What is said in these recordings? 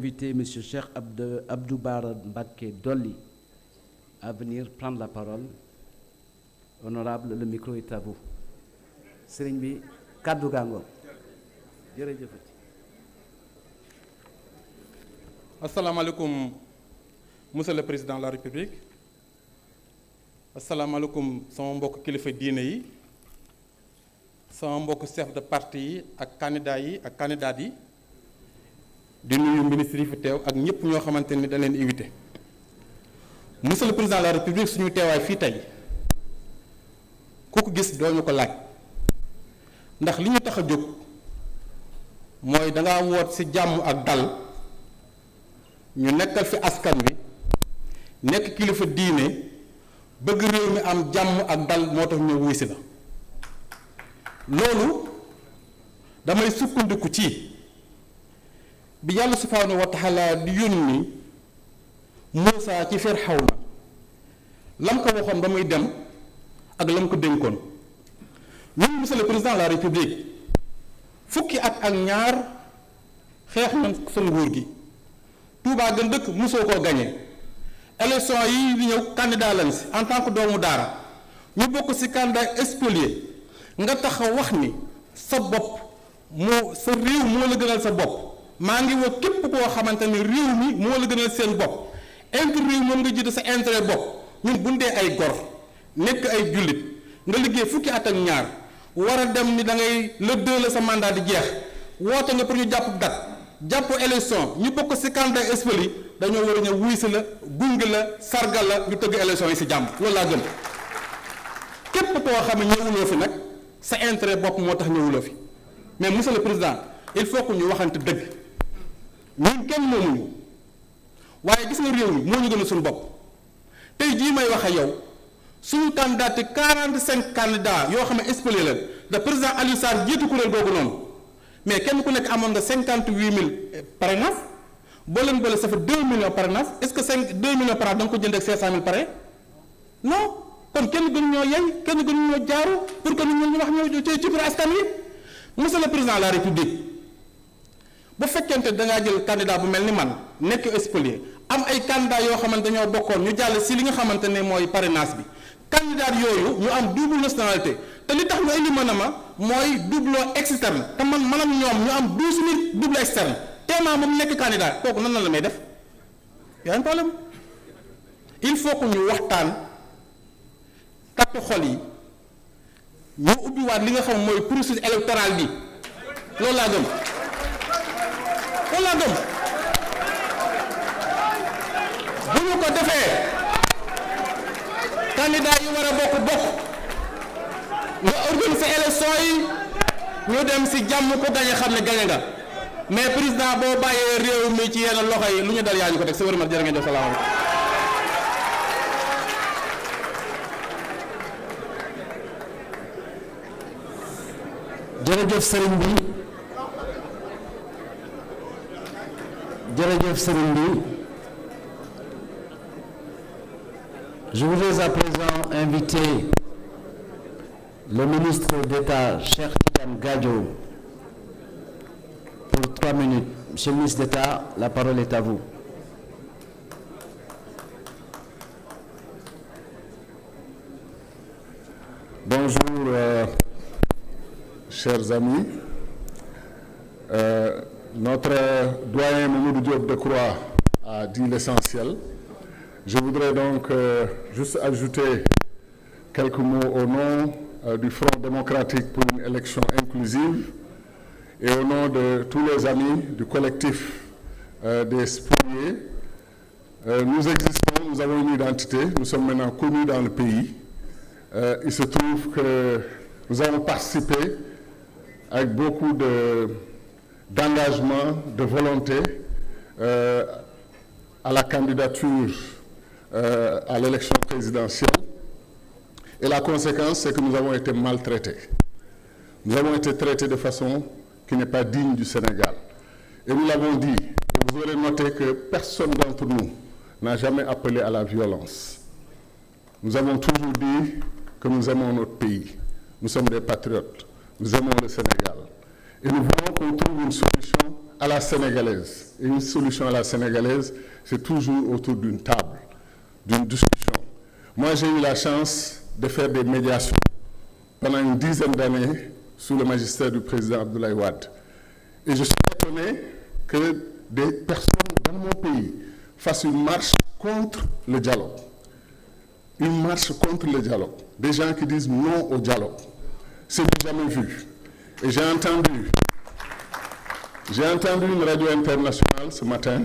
Inviter M. Cheikh Abdou Bara Mbacké Dolly à venir prendre la parole. Honorable, le micro est à vous. Sëriñ bi kàddu gaango jërëjëfati. Asalaamaaleykum monsieur le président de la république. Asalaamaaleykum sama mbokk kilifa diine yi, sama mbokk chef de parti yi ak candidat yi ak candidat yi. di nuyu ministre yi fi teew ak ñëpp ñoo xamante ni da leen invité. Monsieur le président de la république, suñu teewaay fii tey ku ko gis doo ñu ko laaj ndax li ñu tax a jóg mooy dangaa woot ci jàmm ak dal ñu nekkal fi askan wi nekk kilifa diine bëgg réew mi am jàmm ak dal moo tax ñu wuy si la. loolu damay sukkandiku ci bi yàlla subhaanahu wa taala di yónni Muusaa ci Firawna lam ko waxoon ba muy dem ak lam ko dénkoon. ñun monsieur le président de la république fukki at ak ñaar xeex nañ sa nguur gi Touba gën dëkk mosoo koo gañe élection yi di ñëw candidat lañ si en tant que doomu daara ñu bokk si candidat spolié nga taxaw wax ni sa bopp moo sa réew moo la gënal sa bopp. maa ngi woo képp koo xamante ni réew mi moo la gënal seen bopp intérêt réew moom nga jiite sa intérêt bopp ñun bu dee ay gor nekk ay jullit nga liggéey fukki at ak ñaar war a dem ni da ngay le 2 la sa mandat di jeex woote nga pour ñu jàpp dat jàpp élection ñu bokk si candidat espoli dañoo war a ñëw wuy si la gunge la sargal la ñu tëgg élection yi si jàmm loolu laa gëm. képp koo xam ne ñëwuloo fi nag sa intérêt bopp moo tax ñëwuloo fi mais monsieur le président il faut que ñu waxante dëgg. ñun kenn moomuñu waaye gis nga réew mi moo ñu gën a suñu bopp tey jii may wax ak yow suñu candidat 45 candidats yoo xam ne expolé leen da président Aliou Sarr jiitu kuréel googu noonu mais kenn ku nekk amoon nga 58000 parrainage boo leen boole ça fait 2 millions parrainage est-ce que 2 millions parrainage da nga ko jënd ak 500000 parrain non kon kenn gënu ñoo yey kenn gënu ñoo jaaru pour que ñu wax ñoo ci pour askan wi monsieur le président de la république. bu fekkente dangaa jël candidat bu mel ni man nekk spolié am ay candidat yoo xamante dañoo bokkoon ñu jàll si li nga xamante ne mooy parrainage bi candidat yooyu ñu am double nationalité te li tax nga indi mën a ma mooy doublon externe te man ak ñoom ñu am 12000 double externe téemaa moom nekk candidat kooku nan la may def y a un problème il faut que ñu waxtaan takk xol yi ñu ubbiwaat li nga xam mooy processus électoral bi loolu laa gëm. walla gëm bu ñu ko defee candidat yi war a bokk nga organiser élection yi ñu dem si jàmm ko gañe xam ne gañe nga mais président boo bàyyee réew mi ci yenn loxo yi lu ñu dal yaa ñu ko teg sa wërëmat jërë ngeen def salaamaaleykum. jërëjëf sëriñ bi. jërëjëf sëriñ bi. Je voudrais à présent inviter le ministre d'État Cheikh Tidiane Gadio pour 3 minutes. Monsieur le ministre d'État, la parole est à vous. Bonjour, chers amis. Notre doyen Mamadou Diop Decroix a dit l'essentiel. Je voudrais donc juste ajouter quelques mots au nom du Front démocratique pour une élection inclusive et au nom de tous les amis du collectif des spoliés. Nous existons, nous avons une identité, nous sommes maintenant connus dans le pays. Il se trouve que nous avons participé avec beaucoup d'engagement, de volonté à la candidature à l'élection présidentielle. Et la conséquence, c'est que nous avons été maltraités. Nous avons été traités de façon qui n'est pas digne du Sénégal. Et nous l'avons dit, et vous aurez noté que personne d'entre nous n'a jamais appelé à la violence. Nous avons toujours dit que nous aimons notre pays. Nous sommes des patriotes. Nous aimons le Sénégal. Et nous voulons qu'on trouve une solution à la sénégalaise. Et une solution à la sénégalaise, c'est toujours autour d'une table, d'une discussion. Moi, j'ai eu la chance de faire des médiations pendant une dizaine d'années sous le magistère du président Abdoulaye Wade. Et je suis étonné que des personnes dans mon pays fassent une marche contre le dialogue. Une marche contre le dialogue. Des gens qui disent non au dialogue. C'est du jamais vu. Et j'ai entendu une radio internationale ce matin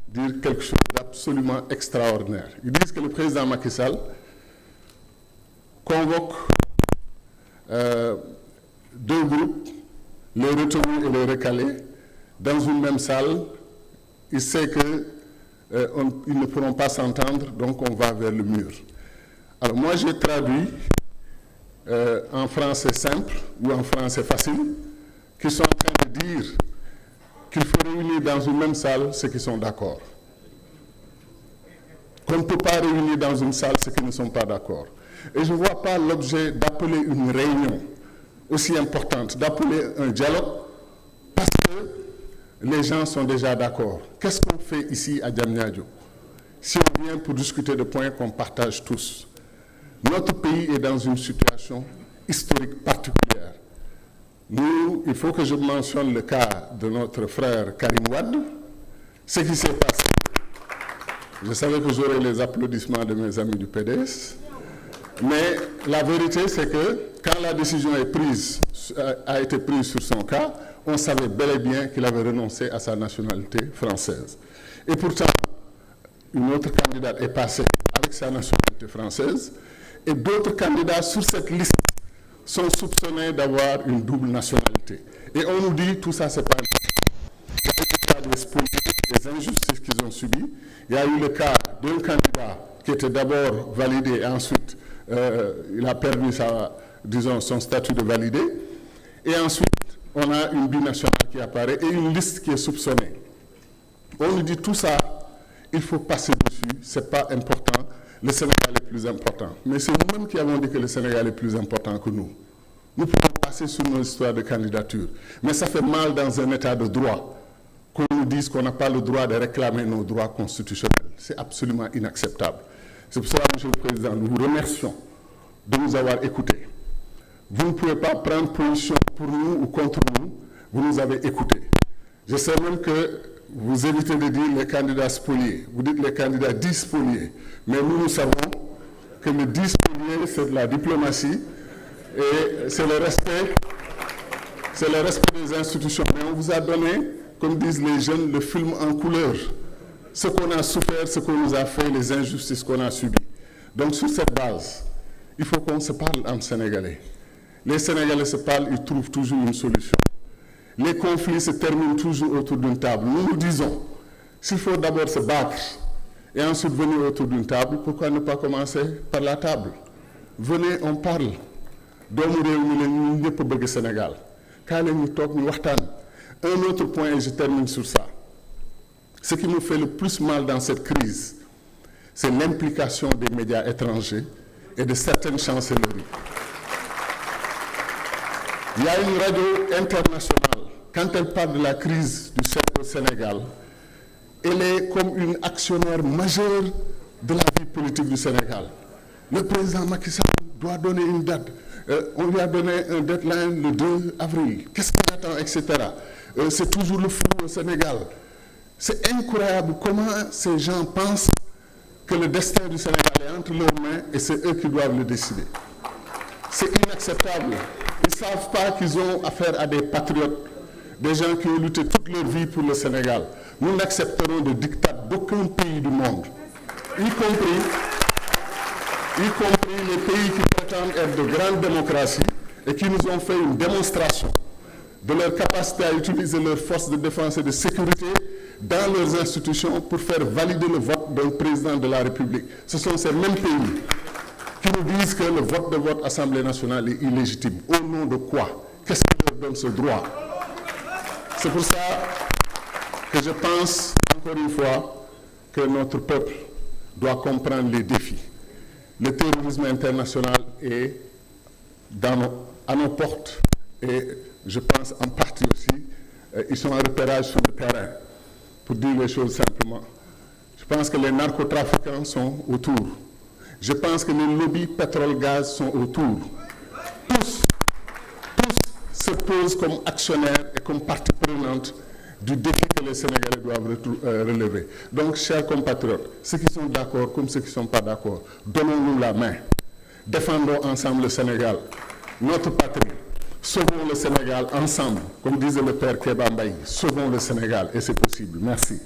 dire quelque chose d'absolument extraordinaire. Ils disent que le président Macky Sall convoque deux groupes, les retenus et les recalés, dans une même salle. Il sait qu'ils ne pourront pas s'entendre, donc on va vers le mur. Alors moi, j'ai traduit en français simple ou en français facile, qui sont en train de dire qu'il faut réunir dans une même salle ceux qui sont d'accord. Qu'on ne peut pas réunir dans une salle ceux qui ne sont pas d'accord. Et je ne vois pas l'objet d'appeler une réunion aussi importante, d'appeler un dialogue, parce que les gens sont déjà d'accord. Qu'est-ce qu'on fait ici à Diamniadio si on vient pour discuter de points qu'on partage tous? Notre pays est dans une situation historique particulière. Nous, il faut que je mentionne le cas de notre frère Karim Wade. Ce qui s'est passé, je savais que j'aurais les applaudissements de mes amis du PDS, mais la vérité c'est que quand la décision a été prise sur son cas, on savait bel et bien qu'il avait renoncé à sa nationalité française. Et pourtant, une autre candidate est passée avec sa nationalité française, et d'autres candidats sur cette liste sont soupçonnés d'avoir une double nationalité. Et on nous dit tout ça, c'est pas... Il y a eu le cas des spoliés, des injustices qu'ils ont subies. Il y a eu le cas d'un candidat qui était d'abord validé et ensuite il a perdu son statut de validé. Et ensuite, on a une binationale qui apparaît et une liste qui est soupçonnée. On nous dit tout ça, il faut passer dessus, c'est pas important. Le Sénégal est plus important. Mais c'est nous-mêmes qui avons dit que le Sénégal est plus important que nous. Nous pouvons passer sur nos histoires de candidature. Mais ça fait mal dans un état de droit qu'on nous dise qu'on n'a pas le droit de réclamer nos droits constitutionnels. C'est absolument inacceptable. C'est pour cela, Monsieur le Président, nous vous remercions de nous avoir écoutés. Vous ne pouvez pas prendre position pour nous ou contre nous. Vous nous avez écoutés. Je sais même que vous évitez de dire les candidats spoliés. Vous dites les candidats dits spoliés. Mais nous savons que le dit spolié, c'est de la diplomatie et c'est le respect des institutions. Mais on vous a donné, comme disent les jeunes, le film en couleur. Ce qu'on a souffert, ce qu'on nous a fait, les injustices qu'on a subies. Donc sur cette base, il faut qu'on se parle en sénégalais. Les Sénégalais se parlent, ils trouvent toujours une solution. Les conflits se terminent toujours autour d'une table. Nous nous disons, s'il faut d'abord se battre et ensuite venir autour d'une table, pourquoi ne pas commencer par la table? Venez, on parle. Doomu réew mi leen ñu ñëpp bëgg Sénégal. Kaa leen ñu toog ñu waxtaan. Un autre point, et je termine sur ça. Ce qui nous fait le plus mal dans cette crise, c'est l'implication des médias étrangers et de certaines chancelleries. Il y a une radio internationale, quand elle parle de la crise du Sénégal, elle est comme une actionnaire majeure de la vie politique du Sénégal. Le président Macky Sall doit donner une date. On lui a donné un deadline le 2 avril. Qu'est-ce qu'il attend, etc. C'est toujours le flou au Sénégal. C'est incroyable comment ces gens pensent que le destin du Sénégal est entre leurs mains et c'est eux qui doivent le décider. C'est inacceptable. Ils ne savent pas qu'ils ont affaire à des patriotes, des gens qui ont lutté toute leur vie pour le Sénégal. Nous n'accepterons de diktat d'aucun pays du monde, y compris les pays qui prétendent être de grandes démocraties et qui nous ont fait une démonstration de leur capacité à utiliser leurs forces de défense et de sécurité dans leurs institutions pour faire valider le vote d'un président de la République. Ce sont ces mêmes pays qui nous disent que le vote de votre Assemblée nationale est illégitime. Au nom de quoi? Qu'est-ce qui leur donne ce droit? C'est pour ça que je pense, encore une fois, que notre peuple doit comprendre les défis. Le terrorisme international est à nos portes et je pense en partie aussi ils sont en repérage sur le terrain, pour dire les choses simplement. Je pense que les narcotrafiquants sont autour. Je pense que les lobbies pétrole-gaz sont autour. Tous se posent comme actionnaires et comme partie prenante du défi que les Sénégalais doivent relever. Donc, chers compatriotes, ceux qui sont d'accord comme ceux qui ne sont pas d'accord, donnons-nous la main. Défendons ensemble le Sénégal, notre patrie. Sauvons le Sénégal ensemble, comme disait le père Kéba Mbaye. Sauvons le Sénégal et c'est possible. Merci.